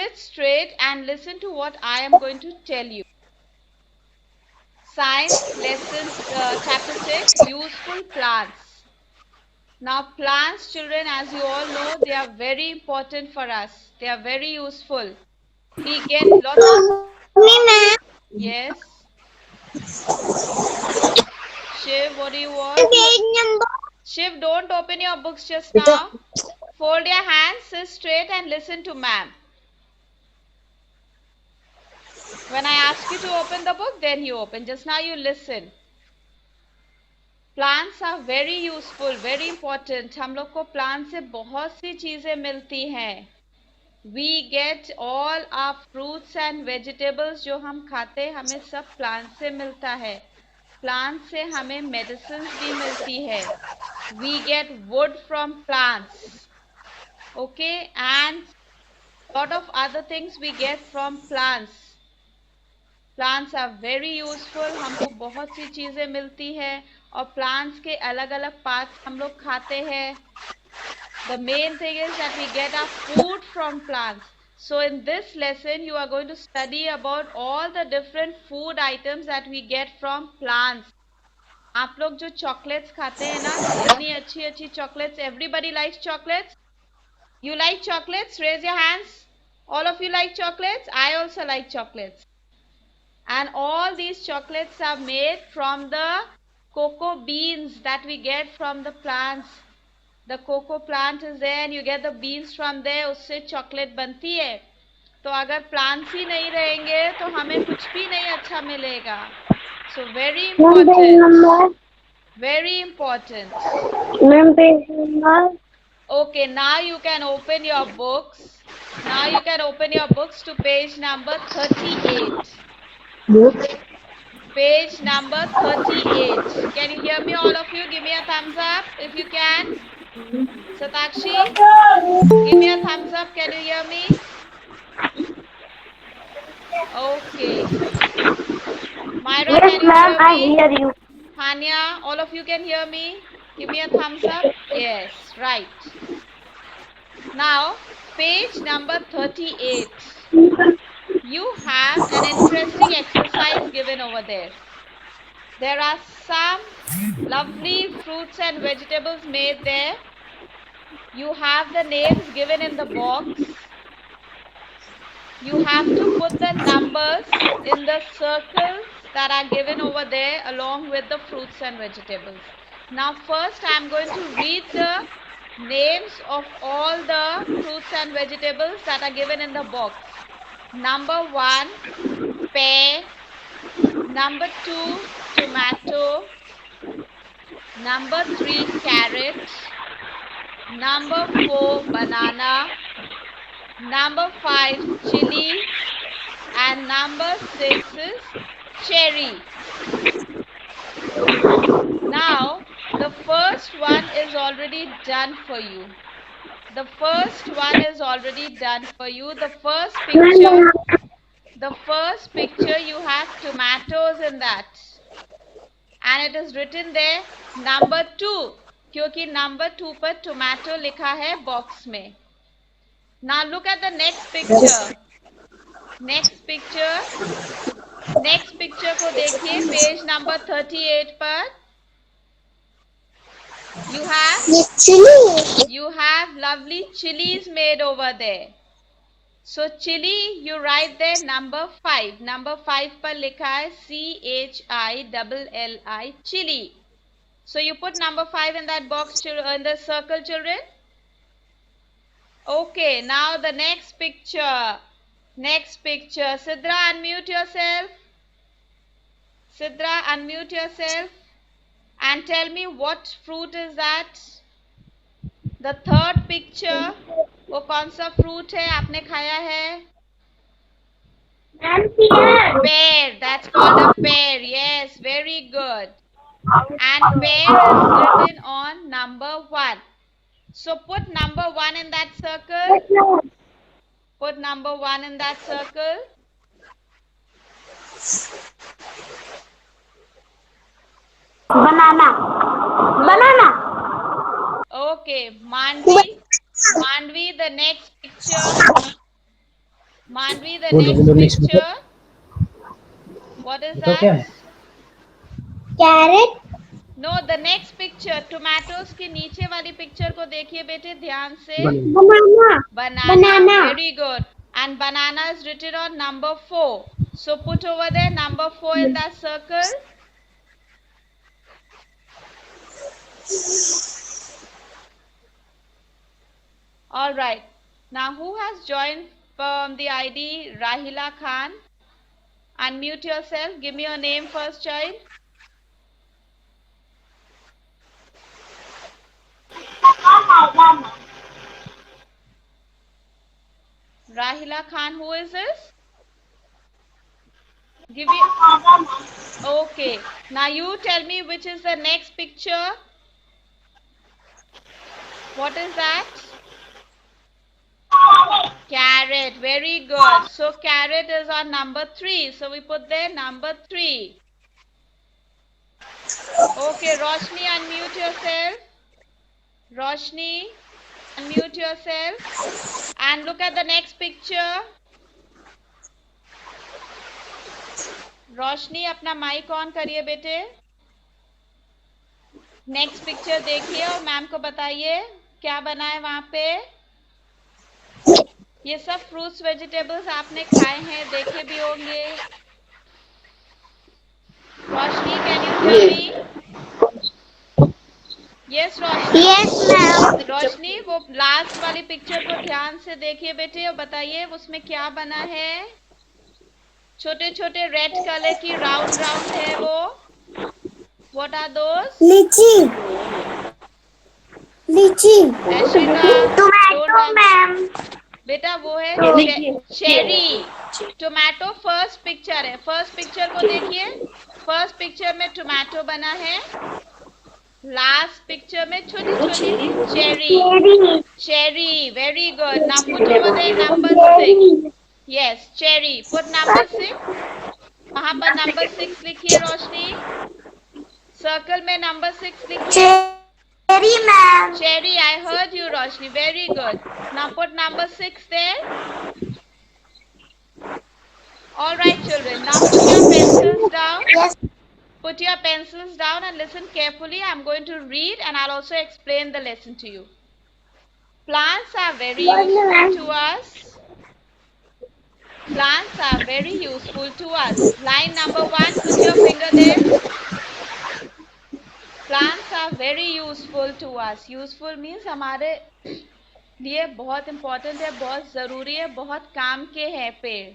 Sit straight and listen to what I am going to tell you. Science lesson chapter 6, useful plants. Now plants, children, as you all know, they are very important for us. They are very useful. We get lots of, yes. Shiv, what do you want? Shiv, don't open your books just now. Fold your hands, sit straight and listen to ma'am. When I ask you to open the book, then you open. Just now you listen. Plants are very useful, very important. हम लोग को plant से बहुत सी चीजें मिलती हैं. We get all our fruits and vegetables जो हम खाते हैं, हमें सब प्लांट से मिलता है. प्लांट से हमें मेडिसिन भी मिलती है. We get wood from plants, okay, and lot of other things we get from plants. Plants are very useful. हमको बहुत सी चीजें मिलती है और प्लांट्स के अलग अलग पार्ट्स हम लोग खाते हैं. The main thing is that we get our food from plants. So in this lesson you are going to study about all the different food items that we get from plants. आप लोग जो chocolates खाते हैं ना, इतनी अच्छी अच्छी chocolates. Everybody likes chocolates? You like chocolates? Raise your hands. All of you like chocolates? I also like chocolates. And all these chocolates are made from the cocoa beans that we get from the plants. The cocoa plant is there and you get the beans from there. उससे chocolate बनती है. तो अगर plants ही नहीं रहेंगे तो हमें कुछ भी नहीं अच्छा मिलेगा. So very important. Very important. Okay, now you can open your books. Now you can open your books to page number 38. Page number 38. Can you hear me, all of you? Give me a thumbs up if you can. Satakshi, give me a thumbs up. Can you hear me? Okay. Myra, Yes, can you ma'am, hear I me? hear you. Hania, all of you can hear me? Give me a thumbs up. Yes, right. Now, page number 38. You have an interesting exercise given over there. There are some lovely fruits and vegetables made there. You have the names given in the box. You have to put the numbers in the circles that are given over there along with the fruits and vegetables. Now first I am going to read the names of all the fruits and vegetables that are given in the box. Number 1, pear. Number 2, tomato. Number 3, carrot. Number 4, banana. Number 5, chili. And number 6 is cherry. Now, the first one is already done for you. The first one is already done for you. The first picture you have tomatoes in that. And it is written there number 2. क्योंकि number 2 पर tomato लिखा है box में. Now look at the next picture. Next picture को देखिए page number 38 पर. You have lovely chilies made over there. So chili, you write there number 5. Number 5 पर लिखा है CHILLI, chili. So you put number 5 in that box, in the circle, children. Okay, now the next picture. Sidra, unmute yourself. And tell me what fruit is that. The third picture, वो कौन सा fruit है आपने खाया है? Pear. That's called a pear. Yes, very good. And pear is written on number 1. So put number 1 in that circle. Put number 1 in that circle. Banana. Okay, Mandvi, the next picture. Manvi, the next picture. What is that? Carrot. No, the next picture. Tomatoes की नीचे वाली picture को देखिए बेटे ध्यान से. Banana. Banana. Very good. And banana is written on number 4. So put over there number 4 in that circle. All right. Now who has joined from the ID Rahila Khan? Unmute yourself. Give me your name first, child. Rahila Khan, who is this? Give me. Okay. Now you tell me which is the next picture. What is that? Carrot. Very good. So carrot is on number 3. So we put there number 3. Okay, Roshni, unmute yourself. Roshni, unmute yourself. And look at the next picture. रोशनी अपना mic on करिए बेटे. Next picture देखिए और ma'am को बताइए क्या बना है वहां पे. ये सब फ्रूट्स वेजिटेबल्स आपने खाए हैं, देखे भी होंगे. Roshni, can you hear me? Yes Roshni. Yes, ma'am. Roshni, वो लास्ट वाली पिक्चर को ध्यान से देखिए बेटे और बताइए उसमें क्या बना है. छोटे छोटे रेड कलर की राउंड राउंड है वो. What are those? Lychee. Tomato, ma'am. बेटा वो है चेरी. टोमेटो फर्स्ट पिक्चर है. फर्स्ट पिक्चर को देखिए. फर्स्ट पिक्चर में टोमेटो बना है. लास्ट पिक्चर में छोटी छोटी cherry. Very good. Now put over there number 6. Yes, cherry. Put number 6. वहां पर नंबर 6 लिखिए रोशनी. सर्कल में नंबर 6 लिखिए. Cherry, ma'am. Cherry, I heard you, Roshni. Very good. Now put number 6 there. All right, children. Now put your pencils down. Yes. Put your pencils down and listen carefully. I'm going to read and I'll also explain the lesson to you. Plants are very useful to us. Plants are very useful to us. Line number 1, put your finger there. Plants are very useful to us. Useful means हमारे लिए बहुत important है, बहुत ज़रूरी है, बहुत काम के हैं पेड़.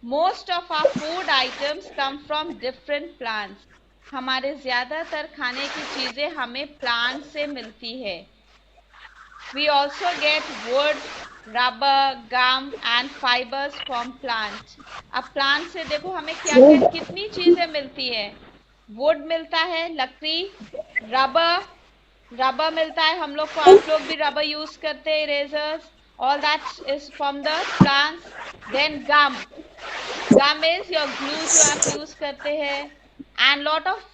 Most of our food items come from different plants. हमारे ज़्यादातर खाने की चीज़ें हमें प्लांट से मिलती है. We also get wood, rubber, gum and fibers from plants. अब प्लांट से देखो हमें क्या क्या कितनी चीज़ें मिलती है. वुड मिलता है, लकड़ी. रबर मिलता है हम लोग को. आप लोग भी रबर यूज करते हैं, erasers. All that is from the plants. Then gum is your glue जो आप यूज करते हैं. एंड लॉट ऑफ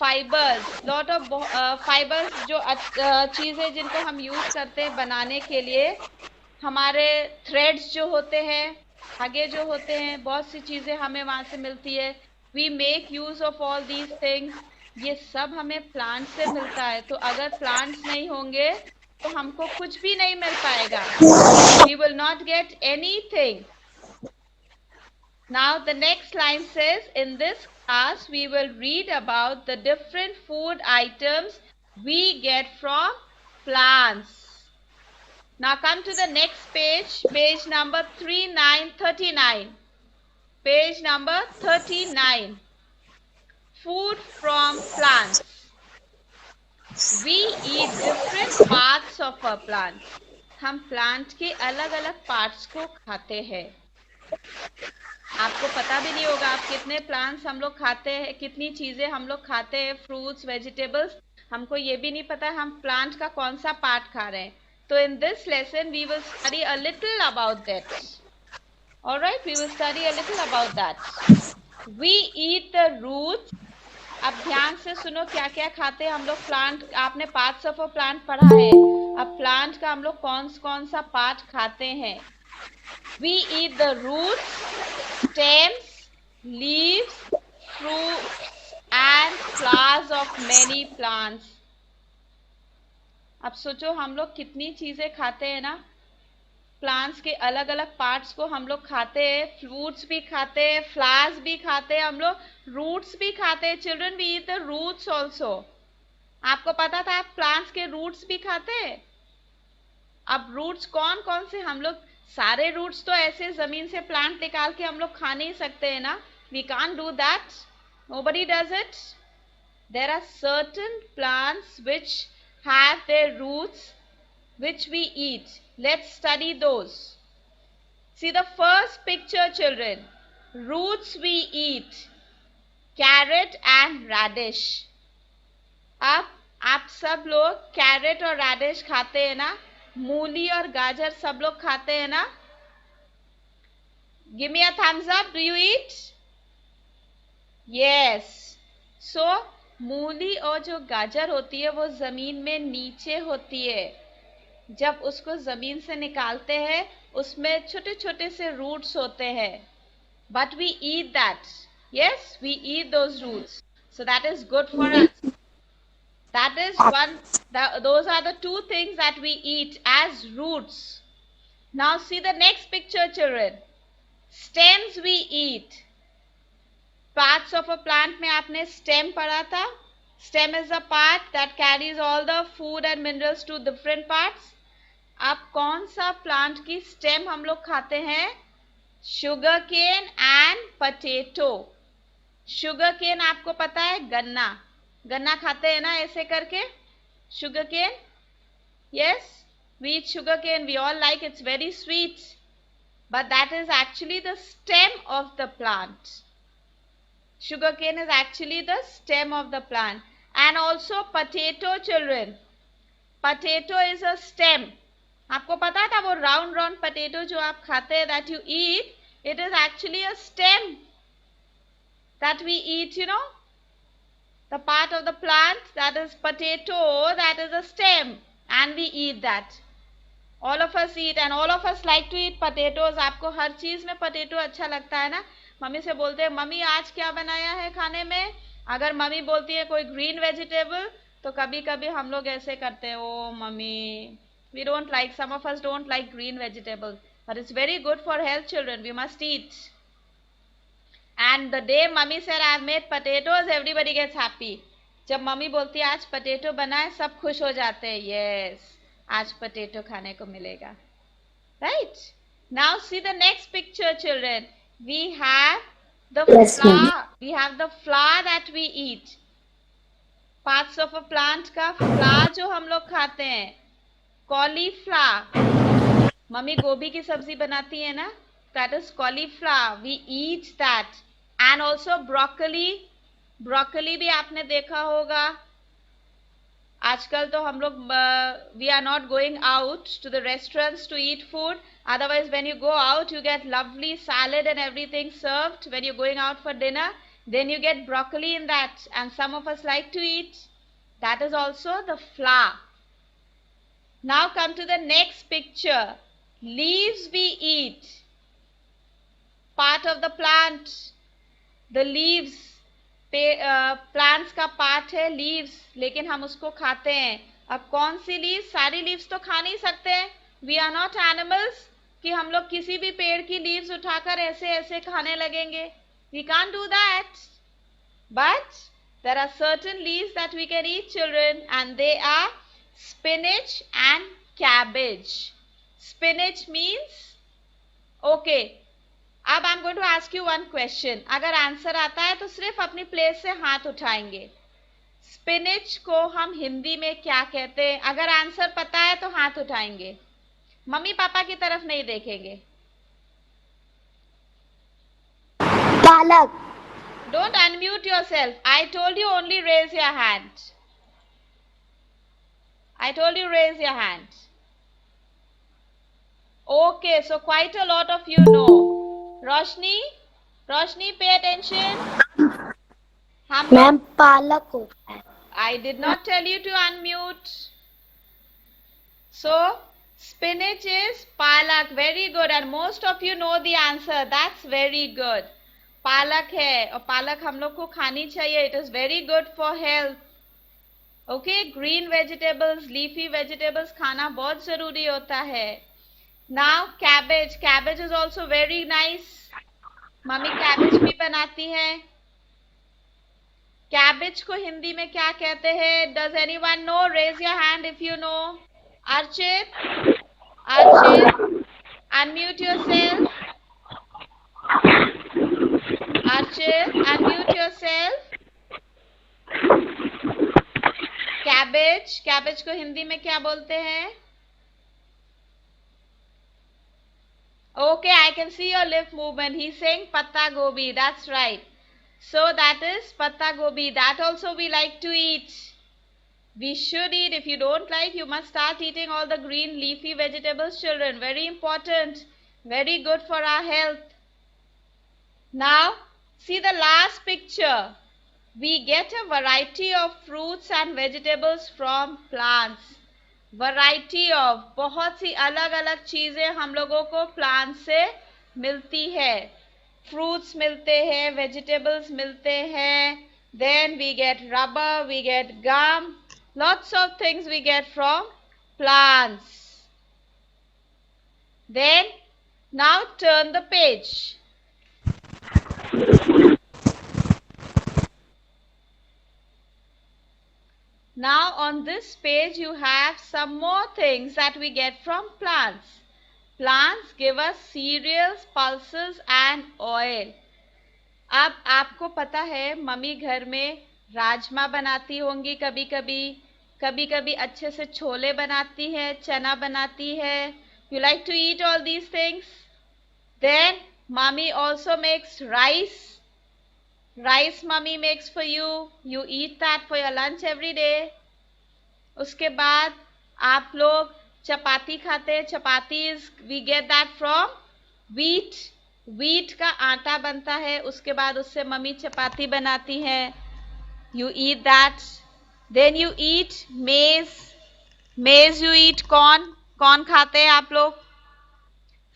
फाइबर्स जो चीज़ें जिनको हम यूज करते हैं बनाने के लिए. हमारे थ्रेड्स जो होते हैं, धागे जो होते हैं, बहुत सी चीज़ें हमें वहाँ से मिलती है. We make use of all these things. ये सब हमें प्लांट से मिलता है. तो अगर प्लांट्स नहीं होंगे तो हमको कुछ भी नहीं मिल पाएगा. We will not get anything. Now the next line says, in this class we will read about the different food items we get from plants. Now come to the next page, page number 39. Page number 39. Food from plants. We eat different parts of a plant. हम plant के अलग अलग parts को खाते हैं. आपको पता भी नहीं होगा आप कितने प्लांट्स हम लोग खाते हैं, कितनी चीजें हम लोग खाते हैं, फ्रूट्स, वेजिटेबल्स. हमको ये भी नहीं पता हम प्लांट का कौन सा पार्ट खा रहे हैं. तो in this lesson we will study a little about that. All right, we will study a little about that. We eat the roots. अब ध्यान से सुनो क्या क्या खाते हैं हम लोग. प्लांट, आपने पार्ट्स ऑफ अ प्लांट पढ़ा है. अब प्लांट का हम लोग कौन सा पार्ट खाते हैं. We eat the roots, stems, leaves, fruits and flowers of many plants. अब सोचो हम लोग कितनी चीजें खाते हैं ना. प्लांट्स के अलग अलग पार्ट्स को हम लोग खाते हैं. फ्रूट्स भी खाते हैं, फ्लावर्स भी खाते हैं, हम लोग रूट्स भी खाते हैं. Children, we eat the roots also. आपको पता था आप प्लांट्स के रूट्स भी खाते हैं? अब रूट्स कौन कौन से, हम लोग सारे रूट्स तो ऐसे जमीन से प्लांट निकाल के हम लोग खा नहीं सकते हैं ना. We can't do that. Nobody does it. There are certain plants which have their roots which we eat. Let's study those. See the first picture, children. Roots we eat. Carrot and radish. अब आप सब लोग carat और radish खाते हैं ना. मूली और गाजर सब लोग खाते हैं ना. Give me a thumbs up. Do you eat? Yes. So मूली और जो गाजर होती है वो जमीन में नीचे होती है. जब उसको जमीन से निकालते हैं उसमें छोटे छोटे से रूट्स होते हैं. But we eat that. Yes, we eat those roots. So that is good for us. That is one. Those are the two things that we eat as roots. Now see the next picture, children. Stems we eat. Parts of a plant में आपने stem पढ़ा था. Stem is a part that carries all the food and minerals to different parts. अब कौन सा plant की stem हम लोग खाते हैं? Sugar cane and potato. Sugar cane आपको पता है, गन्ना. गन्ना खाते हैं ना ऐसे करके. Sugar cane. Yes, we eat sugar cane. We all like, it's very sweet. But that is actually the stem of the plant. Sugar cane is actually the stem of the plant. And also potato, children. Potato is a stem. आपको पता था वो round round potato जो आप खाते हैं, that you eat, it is actually a stem that we eat, you know. The part of the plant that is potato, that is a stem, and we eat that. All of us eat and all of us like to eat potatoes. आपको हर चीज में potato अच्छा लगता है ना. Mummy से बोलते हैं, मम्मी आज क्या बनाया है खाने में. अगर मम्मी बोलती है कोई ग्रीन वेजिटेबल, तो कभी कभी हम लोग ऐसे करते हैं, ओ mummy, we don't like, some of us don't like green vegetables, but it's very good for health, children. We must eat. And the day mummy said I have made potatoes, everybody gets happy. जब mummy बोलती है आज potato बना है, सब खुश हो जाते हैं. Yes, आज potato खाने को मिलेगा. Right? Now see the next picture, children. We have the flower. We have the flower that we eat. Parts of a plant का flower जो हम लोग खाते हैं. Cauliflower. मम्मी गोभी की सब्जी बनाती है ना. That is cauliflower. We eat that. And also broccoli. Broccoli भी आपने देखा होगा. आजकल तो हम लोग we are not going out to the restaurants to eat food. Otherwise, when you go out, you get lovely salad and everything served. When you're going out for dinner, then you get broccoli in that, and some of us like to eat. That is also the flower. Now come to the next picture. Leaves we eat. Part of the plant. The leaves. Plants का part है leaves, लेकिन हम उसको खाते हैं. अब कौन सी leaves? सारी लीव्स तो खा नहीं सकते. वी आर नॉट एनिमल्स कि हम लोग किसी भी पेड़ की लीव्स उठाकर ऐसे ऐसे खाने लगेंगे. We can't do that. But there are certain leaves that we can eat, children, and they are spinach and cabbage. Spinach means, okay, अब I am going to ask you one question. अगर answer आता है तो सिर्फ अपनी place से हाथ उठाएंगे. स्पिनच को हम हिंदी में क्या कहते हैं? अगर आंसर पता है तो हाथ उठाएंगे. मम्मी पापा की तरफ नहीं देखेंगे. पालक. Don't unmute yourself. I told you only raise your hand. I told you raise your hand. Okay, so quite a lot of you know. Roshni, Roshni, pay attention. Ma'am पालक होता है. I did not tell you to unmute. So Spinach is palak. Very good. And most of you know the answer. That's very good. पालक है और पालक हम लोग को खानी चाहिए. It is very good for health. Okay, green vegetables, leafy vegetables खाना बहुत जरूरी होता है. Now cabbage. Cabbage is also very nice. Mummy cabbage भी बनाती है. Cabbage को हिंदी में क्या कहते हैं? Does anyone know? Raise your hand if you know. Archit, unmute yourself. Archit, unmute yourself. Cabbage को हिंदी में क्या बोलते हैं? Okay, I can see your lip movement. He's saying patta gobi. That's right. So that is patta gobi. That also we like to eat. We should eat. If you don't like, you must start eating all the green leafy vegetables, children. Very important. Very good for our health. Now, see the last picture. We get a variety of fruits and vegetables from plants. Variety of, बहुत सी अलग अलग चीजें हम लोगों को plant से मिलती है. Fruits मिलते हैं, vegetables मिलते हैं. Then we get rubber, we get gum. Lots of things we get from plants. Then, now turn the page. Now on this page you have some more things that we get from plants. Plants give us cereals, pulses and oil. अब आपको पता है mummy घर में राजमा बनाती होंगी कभी कभी अच्छे से छोले बनाती है, चना बनाती है. You like to eat all these things? Then mommy also makes rice. Rice mummy makes for you. You eat that for your lunch every day. उसके बाद आप लोग चपाती खाते हैं. Chapatis we get that from wheat. Wheat का आटा बनता है. उसके बाद उससे मम्मी चपाती बनाती है. You eat that. Then you eat maize. Maize you eat corn. Corn खाते हैं आप लोग.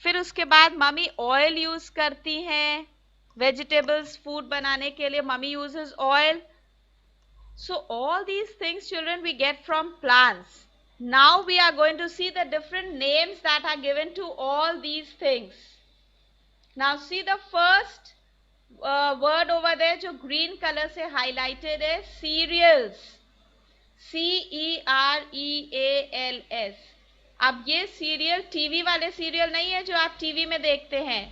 फिर उसके बाद मम्मी ऑयल यूज करती हैं. Vegetables, food बनाने के लिए mummy uses oil. So all these things, children, we get from plants. Now we are going to see the different names that are given to all these things. Now see the first word over there जो green color से highlighted है, cereals. CEREALS. अब ये serial TV वाले serial नहीं है जो आप टीवी में देखते हैं.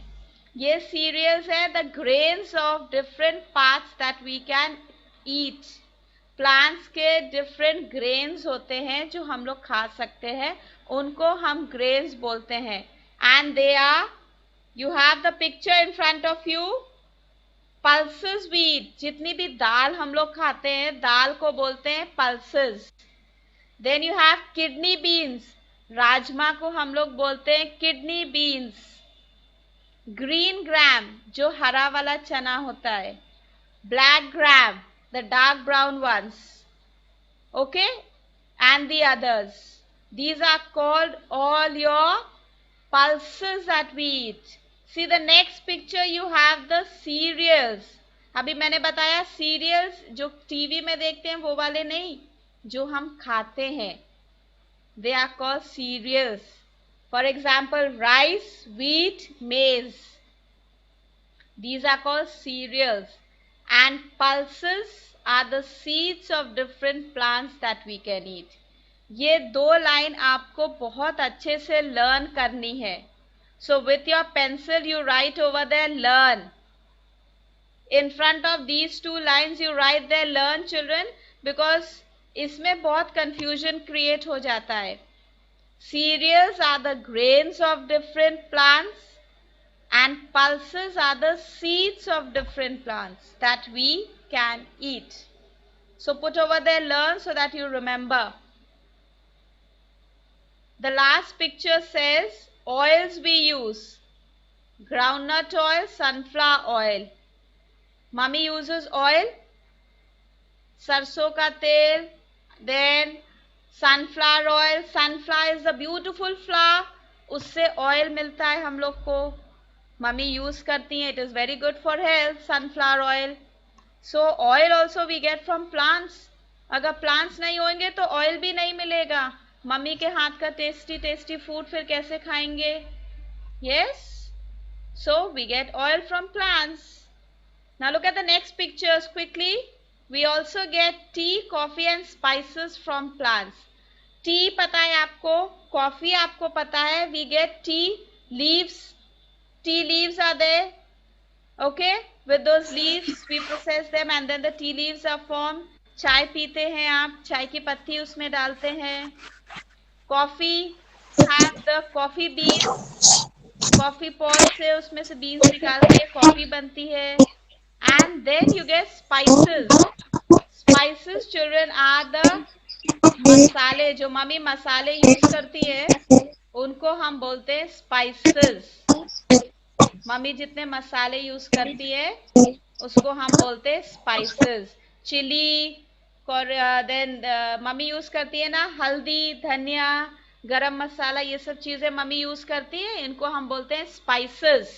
ये cereals है the grains of different parts that we can eat. Plants के different grains होते हैं जो हम लोग खा सकते हैं, उनको हम grains बोलते हैं. And they are, you have the picture in front of you. Pulses we eat. जितनी भी दाल हम लोग खाते हैं, दाल को बोलते हैं pulses. Then you have kidney beans. Rajma को हम लोग बोलते हैं kidney beans. Green gram जो हरा वाला चना होता है. Black gram the dark brown ones. Okay, and the others. These are called all your pulses that we eat. See the next picture, you have the cereals. अभी मैंने बताया cereals जो टीवी में देखते हैं वो वाले नहीं, जो हम खाते हैं. They are called cereals. For example, rice, wheat, maize. These are called cereals. And pulses are the seeds of different plants that we can eat. ये दो लाइन आपको बहुत अच्छे से लर्न करनी है. So with your pencil you write over there learn. In front of these two lines you write there learn, children, because इसमें बहुत confusion create हो जाता है. Cereals are the grains of different plants and pulses are the seeds of different plants that we can eat. So put over there learn so that you remember. The last picture says oils we use. Groundnut oil, sunflower oil. Mummy uses oil, सरसों का तेल, then sunflower oil, sunflower is the beautiful flower, उससे oil मिलता है हम लोग को, mummy use करती हैं, it is very good for health, sunflower oil. So oil also we get from plants. अगर प्लांट्स नहीं होंगे तो ऑयल भी नहीं मिलेगा. मम्मी के हाथ का टेस्टी टेस्टी फूड फिर कैसे खाएंगे? Yes, so we get oil from plants. Now look at the next pictures quickly. We also get tea, coffee and spices from plants. Tea पता है आपको, coffee आपको पता है. We get tea leaves. Tea leaves are there. Okay, with those leaves we process them and then the tea leaves are formed. चाय पीते हैं आप, चाय की पत्ती उसमें डालते हैं. Coffee, have the coffee beans. Coffee pot से उसमें से बीन्स निकाल के कॉफी बनती है. And then you get spices. Spices children are the मसाले, जो मम्मी मसाले यूज करती है उनको हम बोलते हैं स्पाइसेस. मम्मी जितने मसाले यूज करती है उसको हम बोलते हैं spices. Chilli, then mummy use करती है ना हल्दी, धनिया, गरम मसाला, ये सब चीजें मम्मी यूज करती है, इनको हम बोलते हैं spices.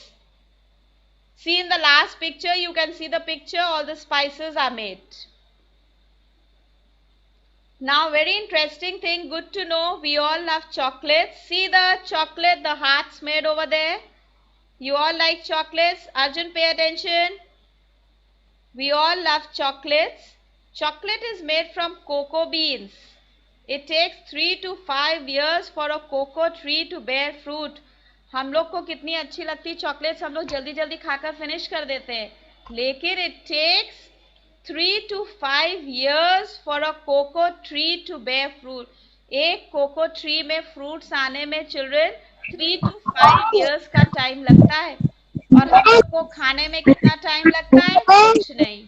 See in the last picture, you can see the picture, all the spices are made. Now very interesting thing, good to know, we all love chocolates. See the chocolate, the hearts made over there. You all like chocolates? Arjun, pay attention. We all love chocolates. Chocolate is made from cocoa beans. It takes 3 to 5 years for a cocoa tree to bear fruit. हम लोग को कितनी अच्छी लगती chocolates, हम लोग जल्दी जल्दी खाकर फिनिश कर देते हैं, लेकिन it takes 3 to 5 years for a cocoa tree to bear fruit. एक कोको ट्री में फ्रूट्स आने में चिल्ड्रन 3 to 5 years का टाइम लगता है. और हम लोग को खाने में कितना टाइम लगता है? कुछ नहीं.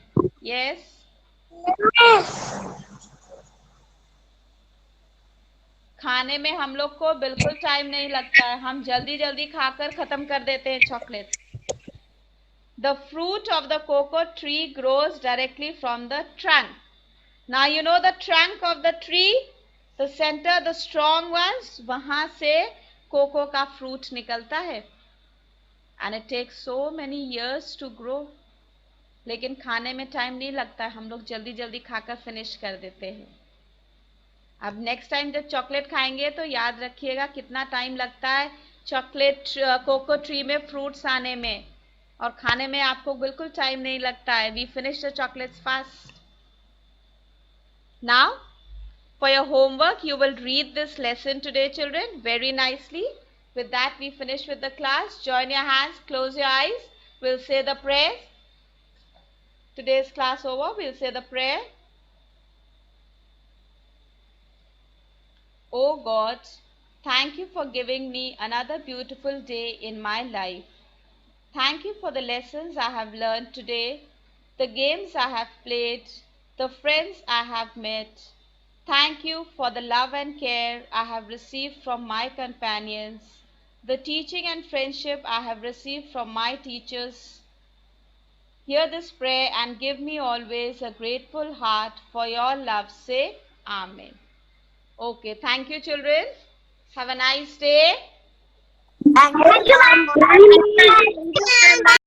यस, खाने में हम लोग को बिल्कुल टाइम नहीं लगता है, हम जल्दी जल्दी खाकर खत्म कर देते हैं chocolate. The fruit of the cocoa tree grows directly from the trunk. Now you know the trunk of the tree, the center, the strong ones, वहां से कोको का फ्रूट निकलता है. And it takes so many years to grow. लेकिन खाने में time नहीं लगता, हम लोग जल्दी जल्दी खाकर फिनिश कर देते हैं. अब नेक्स्ट टाइम जब चॉकलेट खाएंगे तो याद रखिएगा कितना टाइम लगता है चॉकलेट कोको ट्री में फ्रूट्स आने में, और खाने में आपको बिल्कुल टाइम नहीं लगता है. We finish the chocolates fast. Now for your homework you will read this lesson today children very nicely. With that we finish with the class. Join your hands, close your eyes, will say the prayer. Today's class over, we'll say the prayer. Oh God, thank you for giving me another beautiful day in my life. Thank you for the lessons I have learned today, the games I have played, the friends I have met. Thank you for the love and care I have received from my companions, the teaching and friendship I have received from my teachers. Hear this prayer and give me always a grateful heart for your love's sake. Amen. Okay, thank you children. Have a nice day. Thank you, ma'am.